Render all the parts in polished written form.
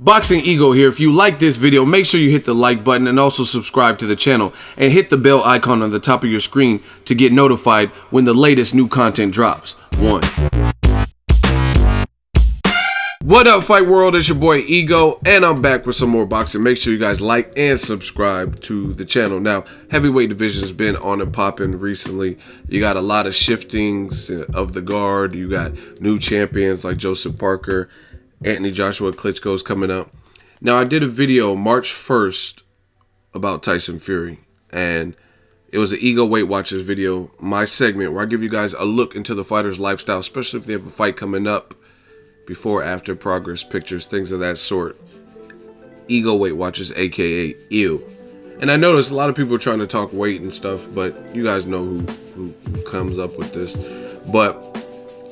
Boxing Ego here. If you like this video, make sure you hit the like button and also subscribe to the channel and hit the bell icon on the top of your screen to get notified when the latest new content drops. What up, Fight World? It's your boy Ego, and I'm back with some more boxing. Make sure you guys like and subscribe to the channel. Now, heavyweight division has been on and popping recently. You got a lot of shiftings of the guard. You got new champions like Joseph Parker, Anthony Joshua Klitschko's coming up. Now, I did a video March 1st about Tyson Fury, and it was the Ego Weight Watchers video, my segment where I give you guys a look into the fighter's lifestyle, especially if they have a fight coming up, before, after, progress pictures, things of that sort. Ego Weight Watchers, aka EW. And I noticed a lot of people are trying to talk weight and stuff, but you guys know who comes up with this. But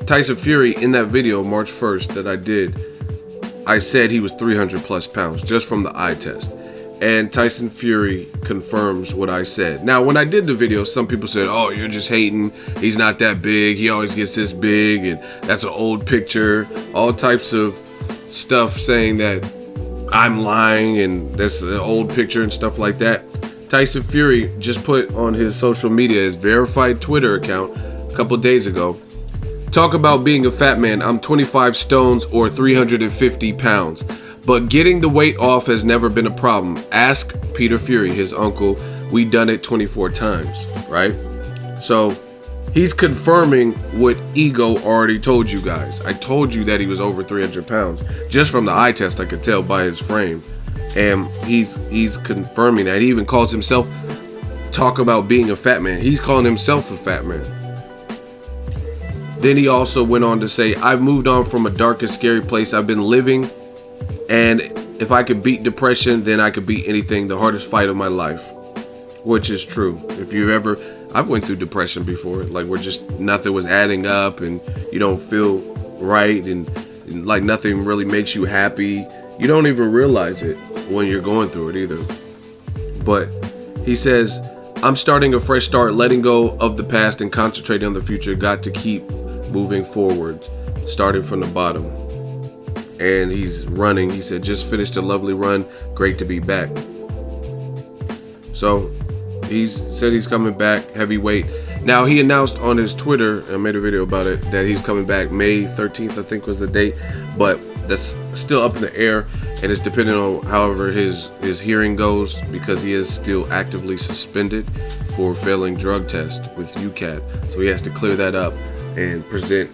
Tyson Fury, in that video March 1st that I did, I said he was 300 plus pounds just from the eye test. And Tyson Fury confirms what I said. Now, when I did the video, some people said, oh, you're just hating. He's not that big. He always gets this big, and that's an old picture. All types of stuff saying that I'm lying and that's an old picture and stuff like that. Tyson Fury just put on his social media, his verified Twitter account, a couple days ago, talk about being a fat man. I'm 25 stones or 350 pounds. But getting the weight off has never been a problem. Ask Peter Fury, his uncle. We done it 24 times, right? So he's confirming what Ego already told you guys. I told you that he was over 300 pounds. Just from the eye test, I could tell by his frame. And he's confirming that. He even calls himself, talk about being a fat man. He's calling himself a fat man. Then he also went on to say, I've moved on from a dark and scary place I've been living. And if I could beat depression, then I could beat anything, the hardest fight of my life. Which is true. If you've ever, I've went through depression before, like where just nothing was adding up and you don't feel right and like nothing really makes you happy. You don't even realize it when you're going through it either. But he says, I'm starting a fresh start, letting go of the past and concentrating on the future. Got to keep moving forward, starting from the bottom. And he's running. He said, just finished a lovely run. Great to be back. So he said he's coming back heavyweight. Now, he announced on his Twitter, I made a video about it, that he's coming back May 13th, I think was the date. But that's still up in the air, and it's depending on however his hearing goes, because he is still actively suspended for failing drug test with UCAT. So he has to clear that up and present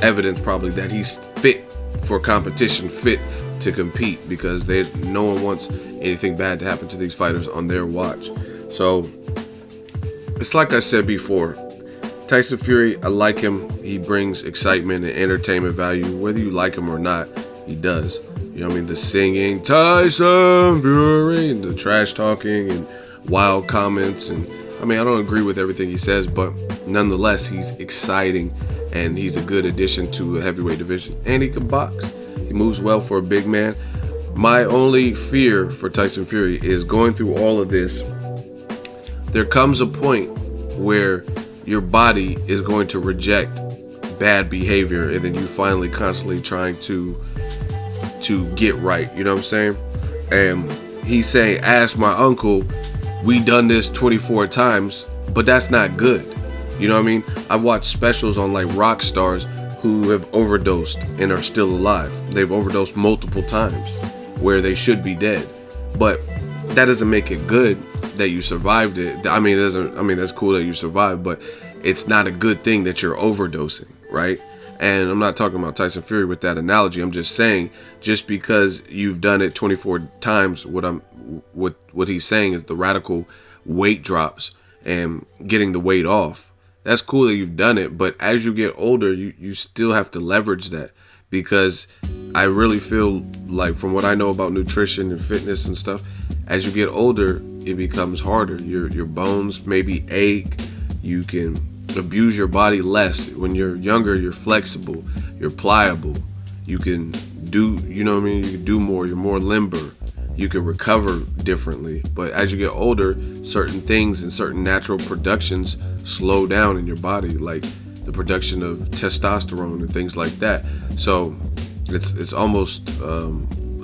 evidence probably that he's fit for competition, fit to compete, because no one wants anything bad to happen to these fighters on their watch. So it's like I said before, Tyson Fury, I like him. He brings excitement and entertainment value, whether you like him or not. He does. You know what I mean? The singing, Tyson Fury, and the trash talking and wild comments, and I mean, I don't agree with everything he says, but nonetheless, he's exciting and he's a good addition to a heavyweight division. And he can box. He moves well for a big man. My only fear for Tyson Fury is going through all of this. There comes a point where your body is going to reject bad behavior, and then you finally constantly trying to get right. You know what I'm saying? And he's saying, ask my uncle. We done this 24 times, but that's not good. You know what I mean? I've watched specials on like rock stars who have overdosed and are still alive. They've overdosed multiple times where they should be dead. But that doesn't make it good that you survived it. I mean, that's cool that you survived, but it's not a good thing that you're overdosing, right? And I'm not talking about Tyson Fury with that analogy. I'm just saying, just because you've done it 24 times, what he's saying is the radical weight drops and getting the weight off. That's cool that you've done it, but as you get older, you still have to leverage that, because I really feel like, from what I know about nutrition and fitness and stuff, as you get older, it becomes harder. Your bones maybe ache. You can abuse your body less. When you're younger, you're flexible, you're pliable. You can do, you know what I mean? You can do more. You're more limber. You can recover differently. But as you get older, certain things and certain natural productions slow down in your body, like the production of testosterone and things like that. So it's almost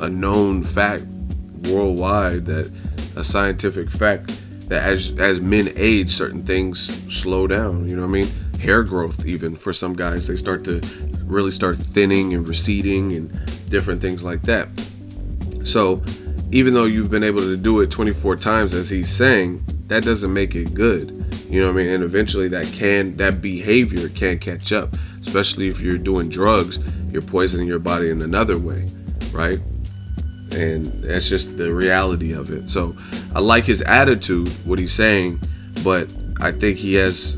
a known fact worldwide, that a scientific fact, that as men age, certain things slow down. You know what I mean? Hair growth, even for some guys, they start thinning and receding and different things like that. So even though you've been able to do it 24 times, as he's saying, that doesn't make it good. You know what I mean? And eventually that behavior can catch up, especially if you're doing drugs. You're poisoning your body in another way, right? And that's just the reality of it. So I like his attitude, what he's saying, but I think he has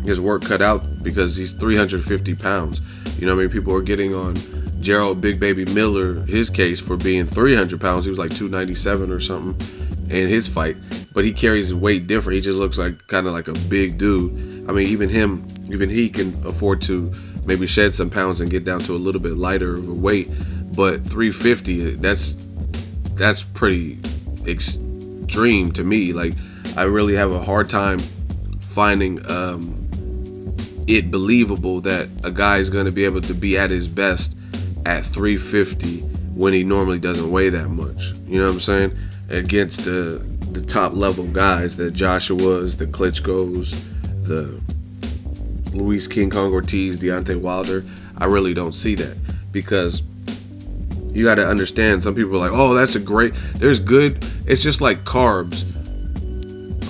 his work cut out because he's 350 pounds. You know what I mean? People are getting on Gerald Big Baby Miller, his case, for being 300 pounds. He was like 297 or something in his fight, but he carries his weight different. He just looks like kind of like a big dude. I mean, even he can afford to maybe shed some pounds and get down to a little bit lighter of a weight. But 350, that's pretty extreme to me. Like, I really have a hard time finding it believable that a guy is going to be able to be at his best at 350 when he normally doesn't weigh that much. You know what I'm saying? Against the top level guys, the Joshuas, the Klitschko's, the Luis King Kong Ortiz, Deontay Wilder. I really don't see that, because you got to understand, some people are like, oh, there's good, it's just like carbs.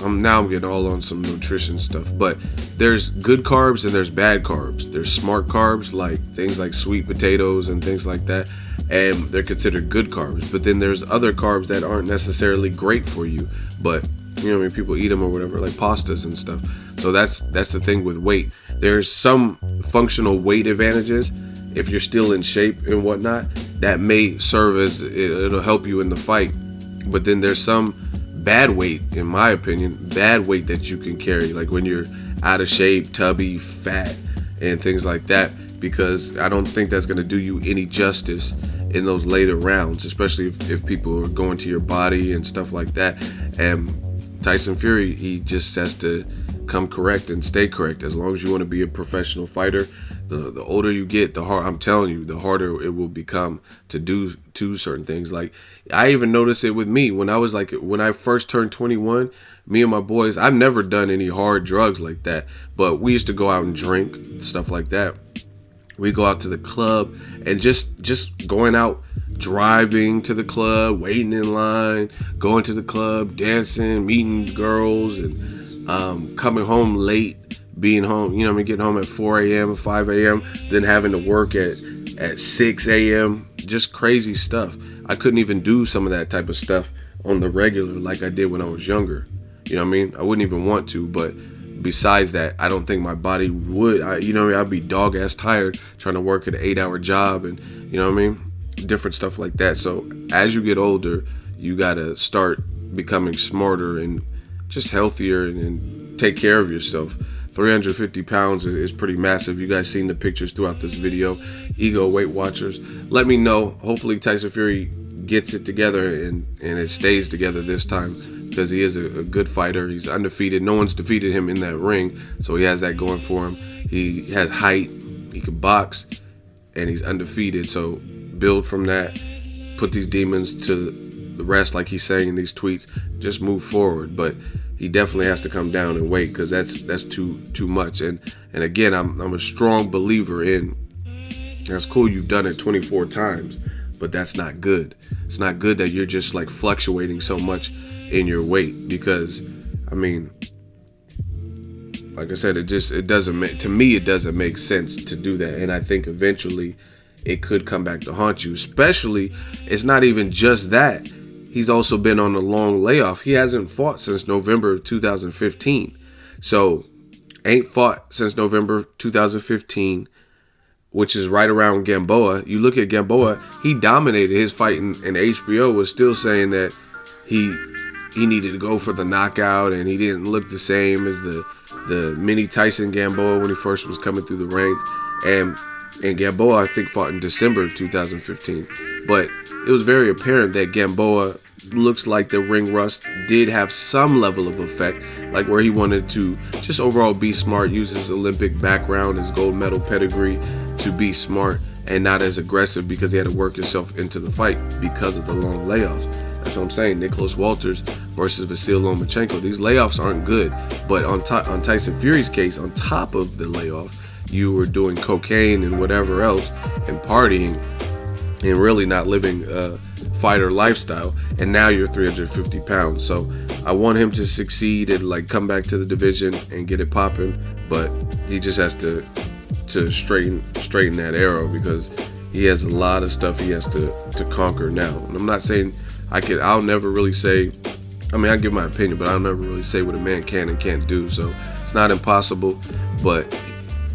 Now I'm getting all on some nutrition stuff, but there's good carbs and there's bad carbs. There's smart carbs, like things like sweet potatoes and things like that, and they're considered good carbs. But then there's other carbs that aren't necessarily great for you, but you know what I mean, people eat them or whatever, like pastas and stuff. So that's the thing with weight. There's some functional weight advantages if you're still in shape and whatnot, that may serve as, it'll help you in the fight. But then there's some bad weight, in my opinion, bad weight that you can carry, like when you're out of shape, tubby, fat, and things like that, because I don't think that's going to do you any justice in those later rounds, especially if people are going to your body and stuff like that. And Tyson Fury, he just has to come correct and stay correct. As long as you want to be a professional fighter, the older you get, the harder, I'm telling you, the harder it will become to do certain things. Like, I even noticed it with me when I first turned 21. Me and my boys, I've never done any hard drugs like that, but we used to go out and drink and stuff like that. We go out to the club, and just going out, driving to the club, waiting in line, going to the club, dancing, meeting girls, and coming home late, being home, you know what I mean, getting home at 4 a.m. or 5 a.m., then having to work at 6 a.m., just crazy stuff. I couldn't even do some of that type of stuff on the regular like I did when I was younger. You know what I mean? I wouldn't even want to, but besides that, I don't think my body would. I'd be dog-ass tired trying to work at an 8-hour job, and you know what I mean? Different stuff like that. So as you get older, you got to start becoming smarter and just healthier and take care of yourself. 350 pounds is pretty massive. You guys seen the pictures throughout this video. Ego Weight Watchers, let me know. Hopefully Tyson Fury gets it together and it stays together this time, because he is a good fighter. He's undefeated. No one's defeated him in that ring, so he has that going for him. He has height, he can box, and he's undefeated. So build from that, put these demons to the rest, like he's saying in these tweets. Just move forward, but he definitely has to come down and wait, because that's too much. And again, I'm a strong believer in, that's cool, you've done it 24 times, but that's not good. It's not good that you're just like fluctuating so much in your weight, because I mean, like I said, it doesn't make sense to do that. And I think eventually it could come back to haunt you. Especially, it's not even just that. He's also been on a long layoff. He hasn't fought since November of 2015. So, ain't fought since November 2015, which is right around Gamboa. You look at Gamboa, he dominated his fight, and HBO was still saying that he needed to go for the knockout, and he didn't look the same as the mini Tyson Gamboa when he first was coming through the ranks. And Gamboa, I think, fought in December of 2015. But it was very apparent that Gamboa looks like the ring rust did have some level of effect, like where he wanted to just overall be smart, use his Olympic background, his gold medal pedigree to be smart and not as aggressive because he had to work himself into the fight because of the long layoffs. That's what I'm saying. Nicholas Walters versus Vasyl Lomachenko. These layoffs aren't good, but on Tyson Fury's case, on top of the layoff, you were doing cocaine and whatever else and partying and really not living a fighter lifestyle, and now you're 350 pounds. So I want him to succeed and like come back to the division and get it popping, but he just has to straighten that arrow, because he has a lot of stuff he has to conquer now. And I'm not saying I'll never really say, I mean, I give my opinion, but I'll never really say what a man can and can't do. So it's not impossible, but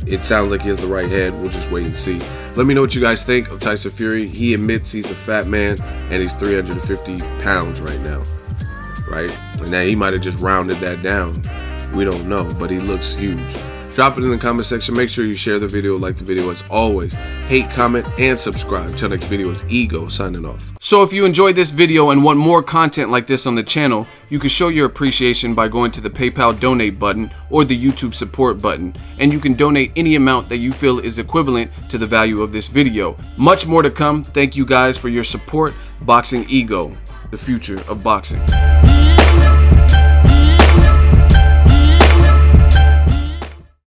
it sounds like he has the right head. We'll just wait and see. Let me know what you guys think of Tyson Fury. He admits he's a fat man, and he's 350 pounds right now, right? And now he might have just rounded that down. We don't know, but he looks huge. Drop it in the comment section. Make sure you share the video, like the video. As always, hate, comment, and subscribe. Till next video is Ego signing off. So if you enjoyed this video and want more content like this on the channel, you can show your appreciation by going to the PayPal donate button or the YouTube support button, and you can donate any amount that you feel is equivalent to the value of this video. Much more to come. Thank you guys for your support. Boxing Ego, the future of boxing.